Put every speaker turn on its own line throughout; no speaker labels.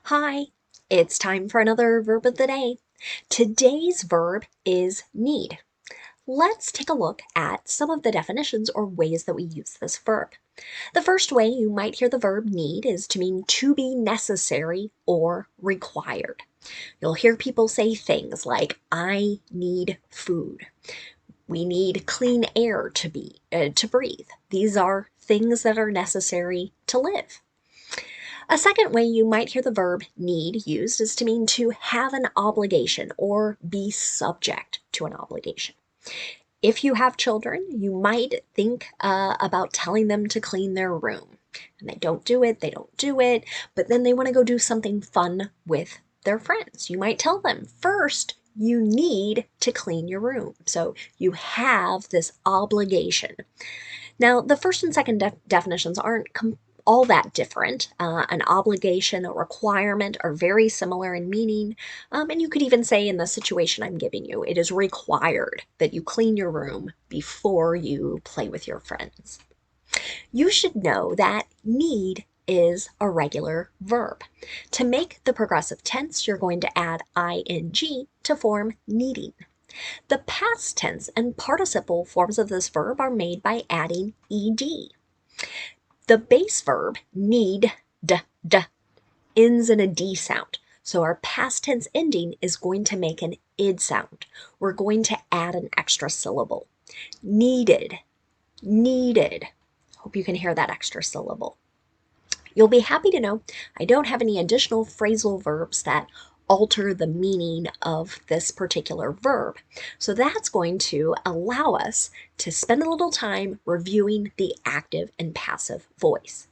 Hi, it's time for another verb of the day. Today's verb is need. Let's take a look at some of the definitions or ways that we use this verb. The first way you might hear the verb need is to mean to be necessary or required. You'll hear people say things like, I need food. We need clean air to breathe. These are things that are necessary to live. A second way you might hear the verb need used is to mean to have an obligation or be subject to an obligation. If you have children, you might think about telling them to clean their room. And they don't do it, but then they want to go do something fun with their friends. You might tell them, first, you need to clean your room. So you have this obligation. Now, the first and second definitions aren't all that different. An obligation, a requirement are very similar in meaning. And you could even say in the situation I'm giving you, it is required that you clean your room before you play with your friends. You should know that need is a regular verb. To make the progressive tense, you're going to add ing to form needing. The past tense and participle forms of this verb are made by adding ed. The base verb need ends in a d sound. So our past tense ending is going to make an id sound. We're going to add an extra syllable. Needed, needed. Hope you can hear that extra syllable. You'll be happy to know I don't have any additional phrasal verbs that alter the meaning of this particular verb. So that's going to allow us to spend a little time reviewing the active and passive voice.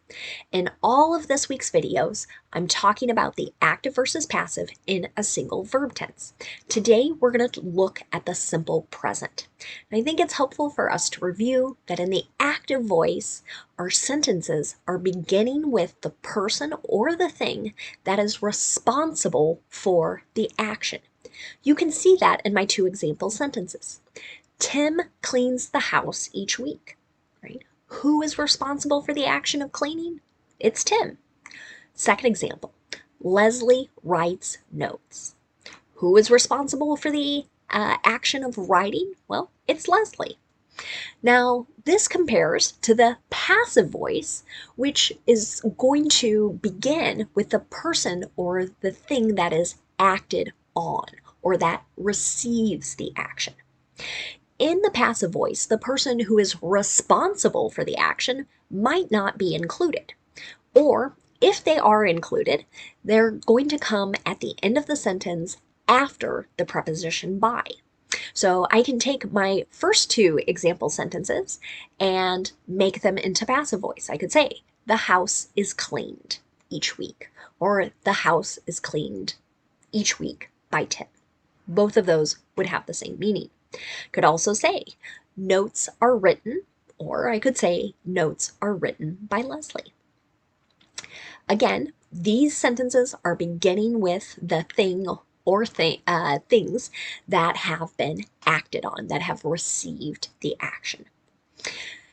In all of this week's videos, I'm talking about the active versus passive in a single verb tense. Today, we're going to look at the simple present. And I think it's helpful for us to review that in the active voice, our sentences are beginning with the person or the thing that is responsible for the action. You can see that in my two example sentences. Tim cleans the house each week, right? Who is responsible for the action of cleaning? It's Tim. Second example, Leslie writes notes. Who is responsible for the action of writing? Well, it's Leslie. Now, this compares to the passive voice, which is going to begin with the person or the thing that is acted on or that receives the action. In the passive voice, the person who is responsible for the action might not be included. Or if they are included, they're going to come at the end of the sentence after the preposition by. So I can take my first two example sentences and make them into passive voice. I could say, the house is cleaned each week, or the house is cleaned each week by Tim. Both of those would have the same meaning. Could also say, notes are written, or I could say, notes are written by Leslie. Again, these sentences are beginning with the thing or things that have been acted on, that have received the action.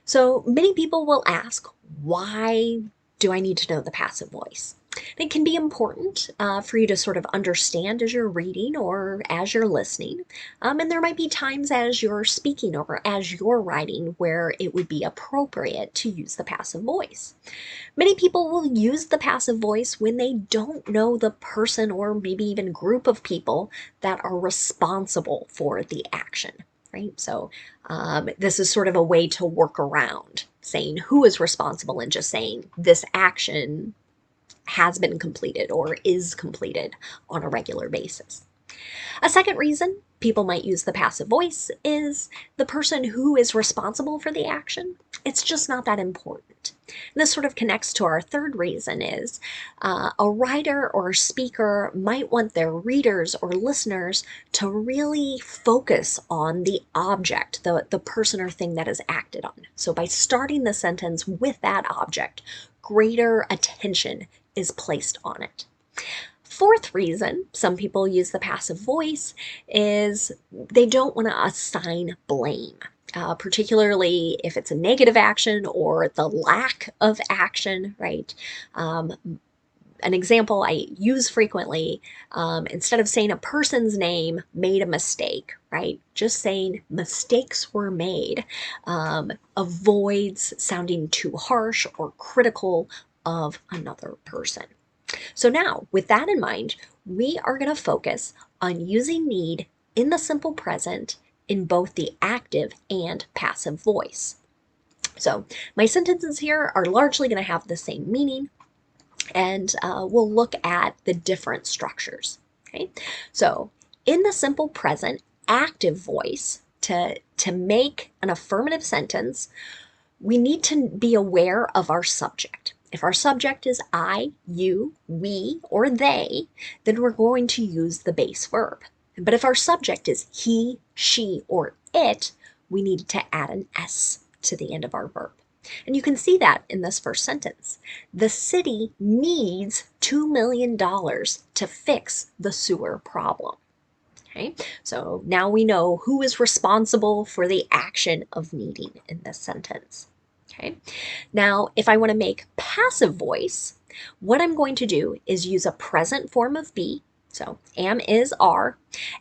So many people will ask, why do I need to know the passive voice? It can be important for you to sort of understand as you're reading or as you're listening. And there might be times as you're speaking or as you're writing where it would be appropriate to use the passive voice. Many people will use the passive voice when they don't know the person or maybe even group of people that are responsible for the action, right? So this is sort of a way to work around saying who is responsible and just saying this action has been completed or is completed on a regular basis. A second reason people might use the passive voice is the person who is responsible for the action. It's just not that important. And this sort of connects to our third reason is a writer or a speaker might want their readers or listeners to really focus on the object, the person or thing that is acted on. So by starting the sentence with that object, greater attention is placed on it. Fourth reason some people use the passive voice is they don't want to assign blame, particularly if it's a negative action or the lack of action, right? an example I use frequently, instead of saying a person's name made a mistake, right? Just saying mistakes were made avoids sounding too harsh or critical of another person. So now, with that in mind, we are going to focus on using need in the simple present in both the active and passive voice. So my sentences here are largely going to have the same meaning, and we'll look at the different structures. Okay, so in the simple present active voice, to make an affirmative sentence, we need to be aware of our subject. If our subject is I, you, we, or they, then we're going to use the base verb. But if our subject is he, she, or it, we need to add an S to the end of our verb. And you can see that in this first sentence. The city needs $2 million to fix the sewer problem. Okay, so now we know who is responsible for the action of needing in this sentence. Okay, now if I want to make passive voice, what I'm going to do is use a present form of be, so am, is, are,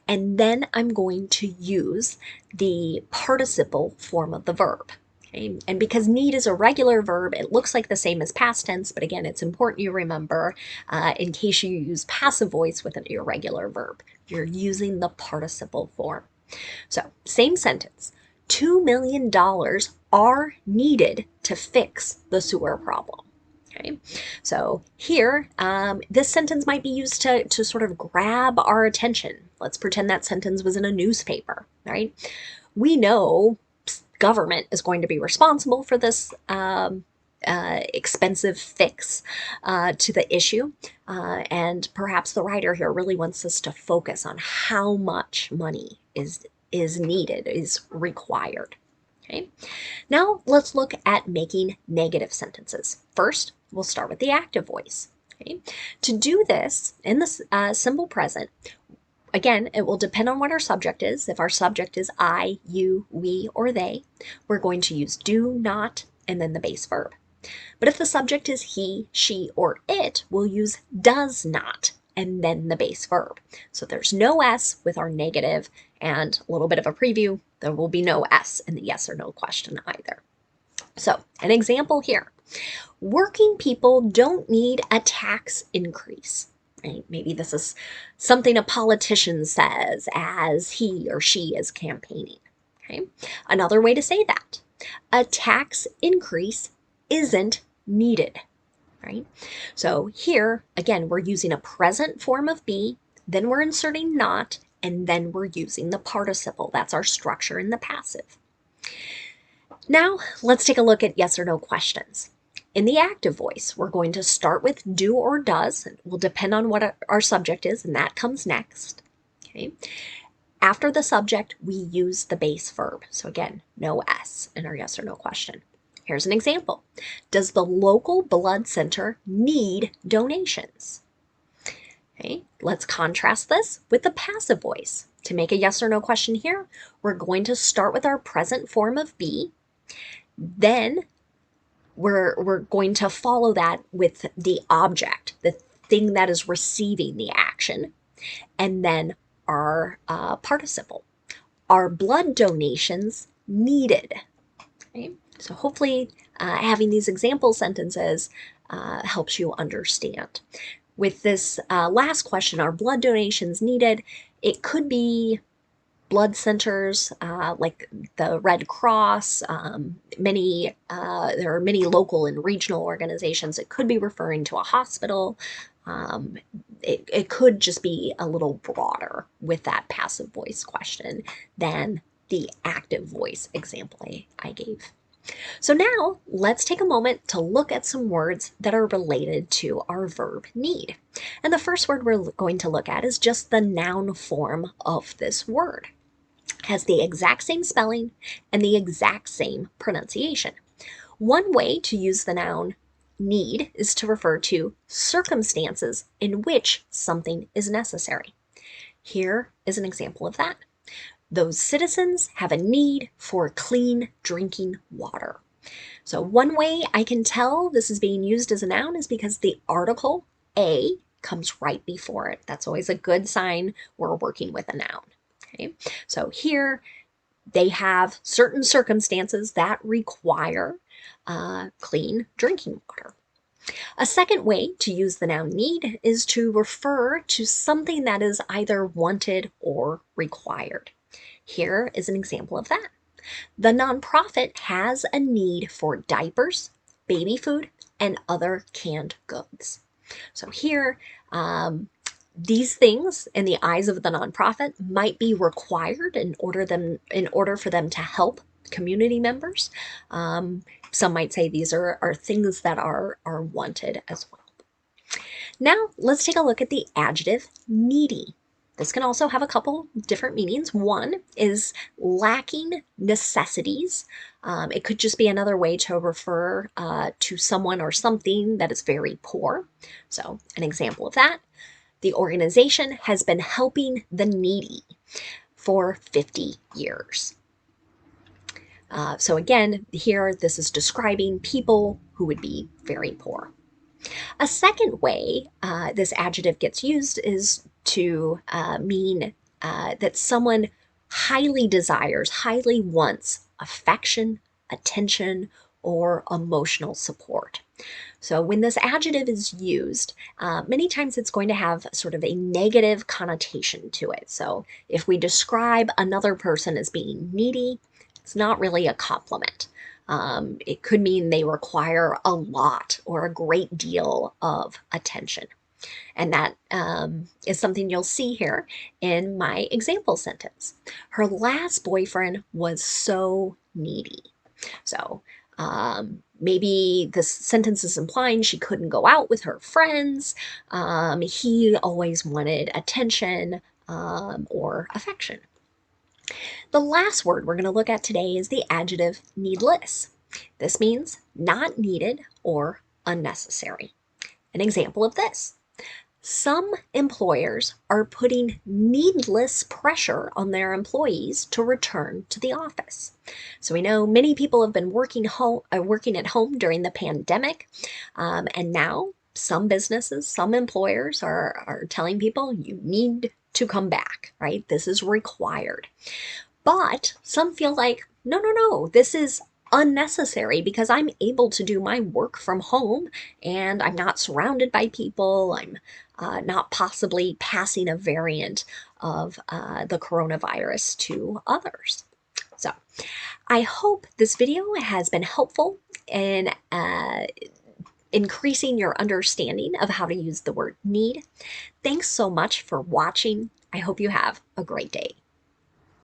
and then I'm going to use the participle form of the verb. Okay, and because need is a regular verb, it looks like the same as past tense, but again, it's important you remember in case you use passive voice with an irregular verb, you're using the participle form. So, same sentence. $2 million are needed to fix the sewer problem. Okay, so here, this sentence might be used to sort of grab our attention. Let's pretend that sentence was in a newspaper, right? We know government is going to be responsible for this expensive fix to the issue. And perhaps the writer here really wants us to focus on how much money is needed, is required. Okay. Now let's look at making negative sentences. First, we'll start with the active voice. Okay. To do this in the simple present, again, it will depend on what our subject is. If our subject is I, you, we, or they, we're going to use do, not, and then the base verb. But if the subject is he, she, or it, we'll use does not and then the base verb. So there's no S with our negative, and a little bit of a preview, there will be no S in the yes or no question either. So an example here. Working people don't need a tax increase. Right? Maybe this is something a politician says as he or she is campaigning. Okay? Another way to say that, a tax increase isn't needed, right? So here, again, we're using a present form of be, then we're inserting not, and then we're using the participle. That's our structure in the passive. Now, let's take a look at yes or no questions. In the active voice, we're going to start with do or does. It will depend on what our subject is, and that comes next. Okay. After the subject, we use the base verb. So again, no S in our yes or no question. Here's an example. Does the local blood center need donations? Okay, let's contrast this with the passive voice. To make a yes or no question here, we're going to start with our present form of be. Then we're going to follow that with the object, the thing that is receiving the action, and then our participle. Are blood donations needed? Okay. So hopefully having these example sentences helps you understand. With this last question, are blood donations needed? It could be blood centers like the Red Cross. There are many local and regional organizations. It could be referring to a hospital. It could just be a little broader with that passive voice question than the active voice example I gave. So now let's take a moment to look at some words that are related to our verb need. And the first word we're going to look at is just the noun form of this word. It has the exact same spelling and the exact same pronunciation. One way to use the noun need is to refer to circumstances in which something is necessary. Here is an example of that. Those citizens have a need for clean drinking water. So one way I can tell this is being used as a noun is because the article A comes right before it. That's always a good sign we're working with a noun. Okay, so here they have certain circumstances that require clean drinking water. A second way to use the noun need is to refer to something that is either wanted or required. Here is an example of that. The nonprofit has a need for diapers, baby food, and other canned goods. So here, these things in the eyes of the nonprofit might be required in order for them to help community members. Some might say these are things that are wanted as well. Now let's take a look at the adjective needy. This can also have a couple different meanings. One is lacking necessities. It could just be another way to refer to someone or something that is very poor. So an example of that, the organization has been helping the needy for 50 years. So again, here this is describing people who would be very poor. A second way this adjective gets used is to mean that someone highly desires, highly wants affection, attention, or emotional support. So when this adjective is used, many times it's going to have sort of a negative connotation to it. So if we describe another person as being needy, it's not really a compliment. It could mean they require a lot or a great deal of attention. And that is something you'll see here in my example sentence. Her last boyfriend was so needy. So maybe this sentence is implying she couldn't go out with her friends. He always wanted attention or affection. The last word we're going to look at today is the adjective needless. This means not needed or unnecessary. An example of this: some employers are putting needless pressure on their employees to return to the office. So we know many people have been working at home during the pandemic, and now some businesses, some employers are telling people you need to come back, right? This is required. But some feel like, no, no, no, this is unnecessary because I'm able to do my work from home and I'm not surrounded by people. I'm not possibly passing a variant of the coronavirus to others. So I hope this video has been helpful in increasing your understanding of how to use the word need. Thanks so much for watching. I hope you have a great day.